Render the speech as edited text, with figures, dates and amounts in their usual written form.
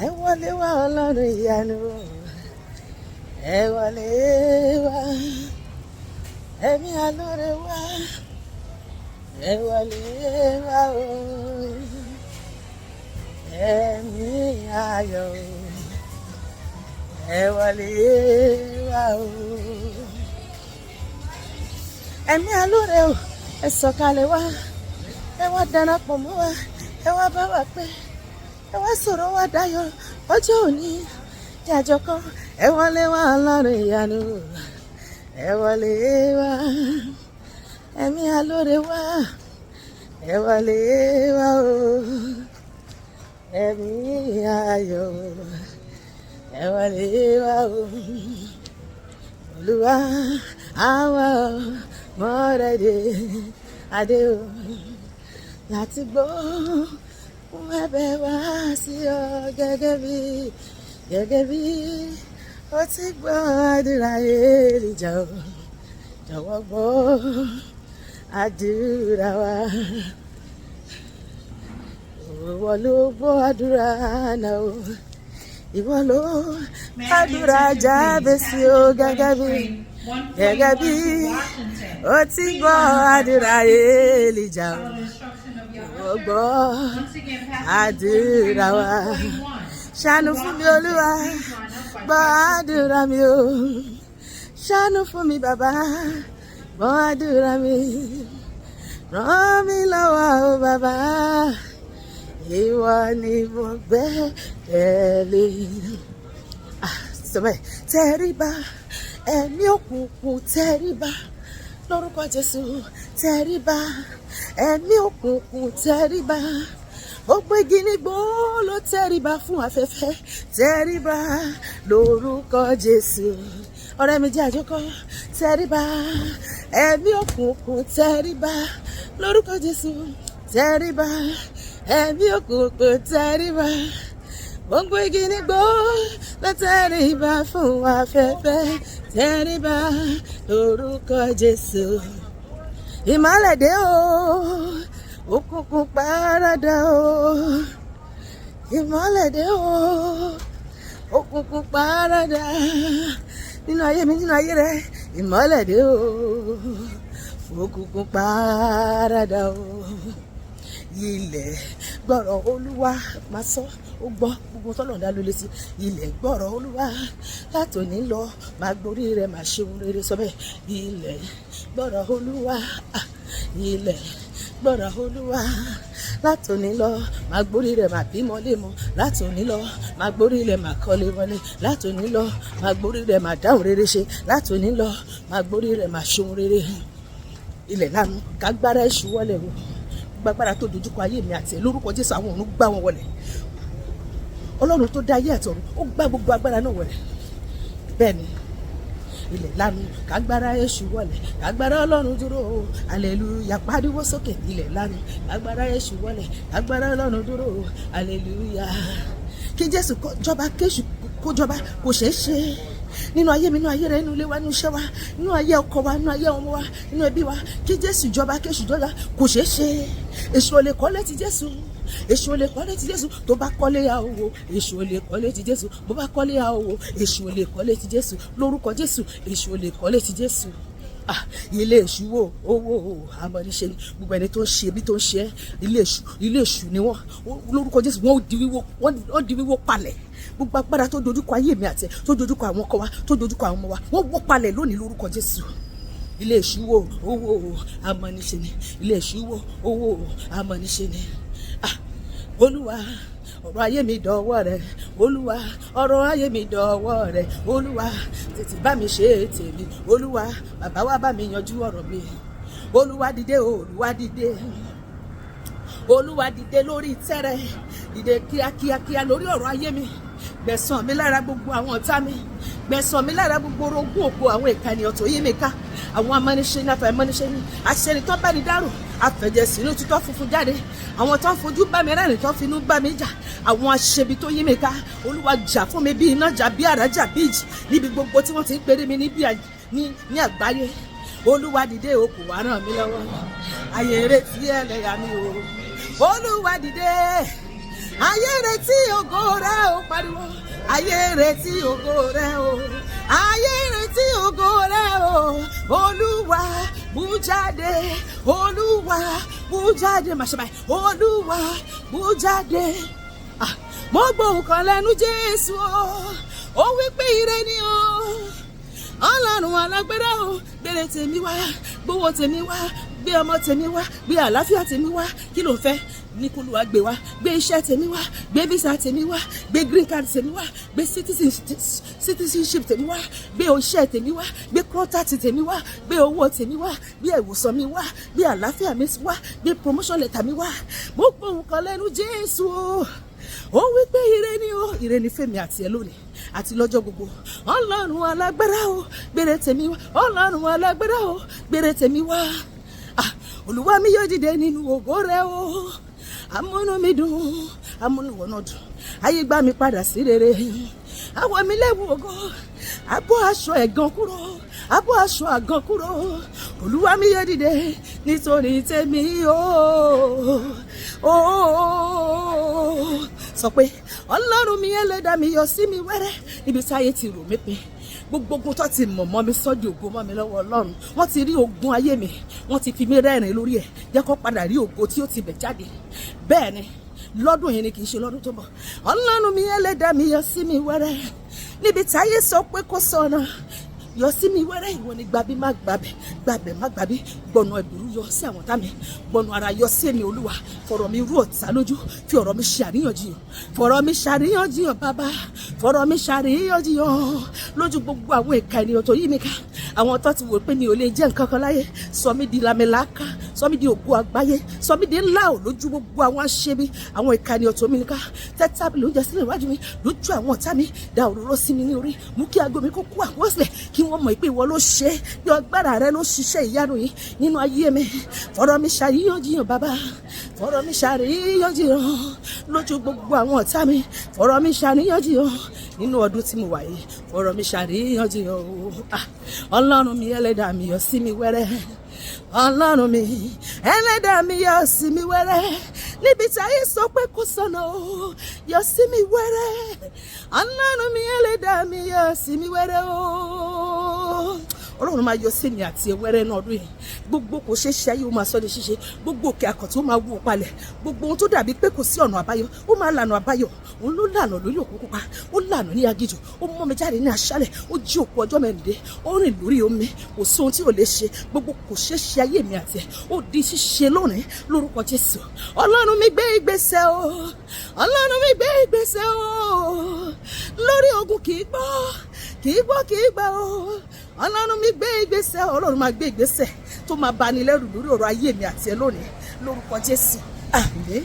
ẹ wọlé wá Ọlọ́run ìyanu, ẹ wọlé wá, ẹ̀mí alóore wá, ẹ wọlé wá o, ẹ̀mí ayọ̀, ẹ wọlé wá o, ẹ̀mí alóore o, ẹ sọ̀kalẹ̀ wá, ẹ wá darapọ̀ mọ́ wa, ẹ wá bá wa pé, ẹ wá sọ̀rọ̀ wá dayọ̀ ọjọ́ òní ní àjọkọ́, ẹ wọlé wá Ọlọ́run ìyanu, ẹ wọlé wá, ẹ̀mí alóore wá, ẹ wọlé wá o, ẹ̀mí ayọ̀, ẹ wọlé wá o, Olúwa àwa mọ́rẹ́dẹ́ adé o láti gbọ́ fún ẹ̀bẹ̀ wá sí ọ gẹ́gẹ́ bí ó ti gbọ́ àdúrà Èlíjà o, jọ̀wọ́ gbọ́ àdúrà wa, ìwọ ló gbọ́ àdúrà náà o, ìwọ ló àdúrà Jábésì o gẹ́gẹ́ bí ó ti gbọ́ àdúrà Èlíjà o, ìwọ gbọ́ àdúrà wa, ṣàánú fún mi Olúwa, gbọ́ àdúrà mi o, ṣàánú fún mi bàbá, gbọ́ àdúrà mi, ràn mí lọ́wọ́ o bàbá, ìwọ ni mo gbẹ́kẹ̀lé. Sọ̀bẹ̀ tẹríba, ẹ̀mí òkùnkùn tẹríba, lórúkọ Jésù tẹríba, ẹ̀mí òkùnkùn tẹríba, gbogbo igi nígbó ló tẹríba fún afẹ́fẹ́, tẹríba lórúkọ Jésù. Ọ̀rẹ́ mi jẹ́ àjọkọ́, tẹríba, ẹ̀mí òkùnkùn tẹríba, lórúkọ Jésù tẹríba, ẹ̀mí òkùnkùn tẹríba, gbogbo igi nígbó ló tẹríba fún afẹ́fẹ́, tẹríba lórúkọ Jésù. Ìmọ́lẹ̀ dé o, òkùnkùn paradà o, ìmọ́lẹ̀ dé o, òkùnkùn paradà nínú ayé mi, nínú ayé rẹ, ìmọ́lẹ̀ dé o, òkùnkùn paradà o. Ilẹ̀ gbọ́rọ̀ Olúwa máa sọ, ó gbọ́ gbogbo tọ́lọ̀ dá ló létí, ilẹ̀ gbọ́rọ̀ Olúwa látòní lọ, máa gborí rẹ̀ máa ṣe ohun rere, sọ bẹ́ẹ̀, ilẹ̀ gbọ́rọ̀ Olúwa, ilẹ̀ gbọ́rọ̀ Olúwa látòní lọ, máa gborí rẹ̀ máa bímọ lémọ, látòní lọ máa gborí rẹ̀ máa kọ́lé wọlé, látòní lọ máa gborí rẹ̀ máa dáhùn rere ṣe, látòní lọ máa gborí rẹ̀ máa ṣe ohun rere. Ilẹ̀ lánàá kágbára èṣù wọlé o, gbàgbára tó dojúkọ ayé mi àti ẹ, lórúkọ Jésù àwọn ọ̀run gbá wọn wọlé. Ọlọ́run tó dá ayé àti ọ̀run ó gbá gbogbo agbára náà wọlé. Bẹ́ẹ̀ ni ilẹ̀ lanu kágbára èṣù wọlé, kágbára Ọlọ́run dúró, aleluya, pariwo sókè, ilẹ̀ lanu kágbára èṣù wọlé, kágbára Ọlọ́run dúró, aleluya. Kí Jésù jọba, kéṣù kó jọba, kò ṣeé ṣe nínú ayé mi, nínú ayé rẹ, nínú ilé wa, nínú iṣẹ́ wa, nínú ayé ọkọ wa, nínú ayé ọmọ wa, nínú ẹbí wa. Kí Jésù jọba, kéṣù jọba, kò ṣeé ṣe. Èṣù ò lè kọ́lé ti Jésù, èṣù ò lè kọ́lé ti Jésù, tó bá kọ́lé ya owó, èṣù ò lè kọ́lé ti Jésù, bó bá kọ́lé ya owó, èṣù ò lè kọ́lé ti Jésù, lórúkọ Jésù, èṣù ò lè kọ́lé ti Jésù. Ilé èṣù wo owó amọ̀níṣe ni gbogbo ẹni tó ń ṣe bí tó ń ṣe ilé èṣù ni wọ́n, lórúkọ Jésù wọ́n di wíwó palẹ̀. Gbogbo agbára tó dojúkọ ayé mi àti tó dojúkọ àwọn ọkọ wa, tó dojúkọ àwọn ọmọ wa, wọ́n wó palẹ̀ lónìí lórúkọ Jésù. Ilé èṣù wo owó amọ̀níṣe ni, ilé èṣù wo owó amọ̀níṣe ni. Olúwa ọ̀rọ̀ ayé mi dọ̀wọ́ rẹ, Olúwa ọ̀rọ̀ ayé mi dọ̀wọ́ rẹ, Olúwa tètè bá mi ṣe tèmi, Olúwa bàbá wa bá mi yanjú ọ̀rọ̀ mi. Olúwa dìde, Olúwa dìde, Olúwa dìde lórí ìtẹ́ rẹ, dìde kíákíá lórí ọ̀rọ̀ ayé mi, gbẹ̀san mi lára gbogbo àwọn ọ̀tá mi, gbẹ̀san mi lára gbogbo orogún ògo àwọn ìka ènìyàn tó yí mi ká, àwọn amọ́niṣe ní afẹ́mọ́niṣe ní àṣẹni tó bá ní dárò, àfẹ̀jẹ̀ sínú títọ́ funfun jáde, àwọn tó ń fojú bá mi rẹ́rìn tó finú bá mi jà, àwọn aṣebi tó yí mi ká. Olúwa jà fún mi bí iná, jà bí àrá, jà bí ìjì níbi gbogbo tí wọ́n ti ń pèrè mi ní àgbáyé. Olúwa dìde, o kò wá ràn mí lọ́wọ́, ayé retí ẹlẹ́yà mi o. Olúwa dìde, ayé retí ògo rẹ ó padà. pariwo. Ayé retí ògo rẹ o, ayé retí ògo rẹ o. Olúwa bú jáde, Olúwa bú jáde. Má ṣe báyìí. Olúwa bú jáde. Mo gbóhùn kan lẹ́nu Jésù o, ó wí pé ire ni o. Ọlọ́run alágbára o, gbére tèmi wá, gbówó tèmi wá, gbé ọmọ tèmi wá, gbé àlàáfíà tèmi wá. Kí ló ń fẹ́? Ní k'Olúwa gbé wá, gbé iṣẹ́ tèmi wá, gbé visa tèmi wá, gbé green card tèmi wá, gbé citizenship tèmi wá, gbé iṣẹ́ tèmi wá, gbé contract tèmi wá, gbé owó tèmi wá, gbé ìwòsàn mi wá, gbé àlàáfíà mi wá, gbé promotion letter mi wá. Mo gbóhùn kan lẹ́nu Jésù o, ó wí pé ire ni o, ire ni fèmí àti ẹ lónìí àti lọ́jọ́ gbogbo. Ọlọ́run alágbára o, gbére tèmi wá. Ọlọ́run alágbára o, gbére tèmi wá. Olúwa mi yóò dìde nínú ògo rẹ o. Amúnú mi dùn, amúnú wọn náà dùn. Ayé gbà mí padà sí rere. Àwọ̀ mi lẹ́wù ògo, abọ́ aṣọ ẹ̀gàn kúrò, abọ́ aṣọ àgàn kúrò. Olúwa mi yóò dìde nítorí tèmi o. Sọ pé Ọlọ́run mi ẹlẹ́dàá mi yọ sí mi wẹ́rẹ́ níbi tí ayé ti rò mí pé gbogbo ogun tó ti mọ̀ mọ́ mi sọ́dí ògo mọ́ mi lọ́wọ́ Ọlọ́run. Wọ́n ti rí ogun ayé mi, wọ́n ti fi mí rẹ́rìn lórí ẹ̀. Jẹ́ kó padà rí ògo tí ó ti bẹ̀ jáde. Bẹ́ẹ̀ ni lọ́dún yìí ni kì í ṣe lọ́dún tó bọ̀. Ọlọ́run mi ẹlẹ́dàá mi yọ sí mi wẹ́rẹ́ níbi tí ayé sọ pé kó sọnà. Yọ sí mi wẹ́rẹ́, ìwọ ni gbàbí má gbàbẹ̀, gbàbẹ̀ má gbàbí. Gbọ̀nà ẹ̀bùrú yọ sí àwọn tá mi, gbọ̀nà ara yọ sí èmi Olúwa. Fọ̀rọ̀ mi rú ọ̀tá lójú, fi ọ̀rọ̀ mi ṣàríyànjiyàn, fọ̀rọ̀ mi ṣàríyànjiyàn bàbá, fọ̀rọ̀ mi ṣàríyànjiyàn lójú gbogbo àwọn ìka ènìyàn tó yí mi ká. Àwọn tó ti wò pé mi ò lè jẹ́ nǹkan kan láyé, sọ mí di lamẹ́láká, sọ mí di ògo àgbáyé, sọ mí di ńlá ò lójú gbogbo àwọn aṣebi, àwọn ìka ènìyàn tó mi ká. Tẹ́ tábìlì oúnjẹ sílẹ̀ iwájú mi lójú àwọn ọ̀tá mi, da òróró sí mi ní orí, mú kí aago mi kó kú àkọsílẹ̀, kí wọ́n mọ̀ pé ìwọ ló ṣe, bí agbára rẹ ló ṣiṣẹ́ ìyanu yìí nínú ayé mi. Fọ̀rọ̀ mi ṣàríyànjiyàn bàbá, fọ̀rọ̀ mi ṣàríyànjiyàn lójú gbogbo àwọn ọ̀tá mi. Fọ̀rọ̀ mi ṣàríyànjiyàn nínú ọdún tí mo wà yìí. Fọ̀rọ̀ mi ṣàríyànjiyàn o. Ọlọ́run mi ẹlẹ́dàá mi yọ sí mi wẹ́rẹ́. Ọlọ́run mi ẹlẹ́dàá mi yọ sí mi wẹ́rẹ́ níbi tí ayé sọ pé kò sọnà o. Yọ sí mi wẹ́rẹ́. Ọlọ́run mi ẹlẹ́dàá mi yọ sí mi wẹ́rẹ́ o. Ọlọ́run máa yọ sí mi àti ewẹ́rẹ́ náà ọdún yìí. Gbogbo kò ṣeé ṣe ayé ó máa sọ di ṣíṣe. Gbogbo òkè àkọ́tì ó máa wó palẹ̀. Gbogbo ohun tó dàbí pé kò sí ọ̀nà àbáyọ ó máa lànà àbáyọ. Òun ló lànà lórí òkú pupa, ó lànà ní aginjù, ó mọ́ mi jáde ní aṣálẹ̀, ó jí òkú ọjọ́ mẹ́rìndé, ó rìn lórí omi. Kò sí ohun tí ò lè ṣe. Gbogbo kò ṣeé ṣe ayé mi àti ẹ̀ ó di ṣíṣe lónìí lórúkọ Jésù. Ọlọ́run mi gbé ìgbésẹ̀ o, Ọlọ́run mi gbé ìgbésẹ̀ o. Lórí ogun kì í gbọ́, kì í gbọ́, kì í gbà o. Ọlọ́run mi gbé ìgbésẹ̀, Ọlọ́run máa gbé ìgbésẹ̀ tó máa bani lẹ́rù lórí ọ̀rọ̀ ayé mi àti ẹ lónìí lórúkọ Jésù. Àmín.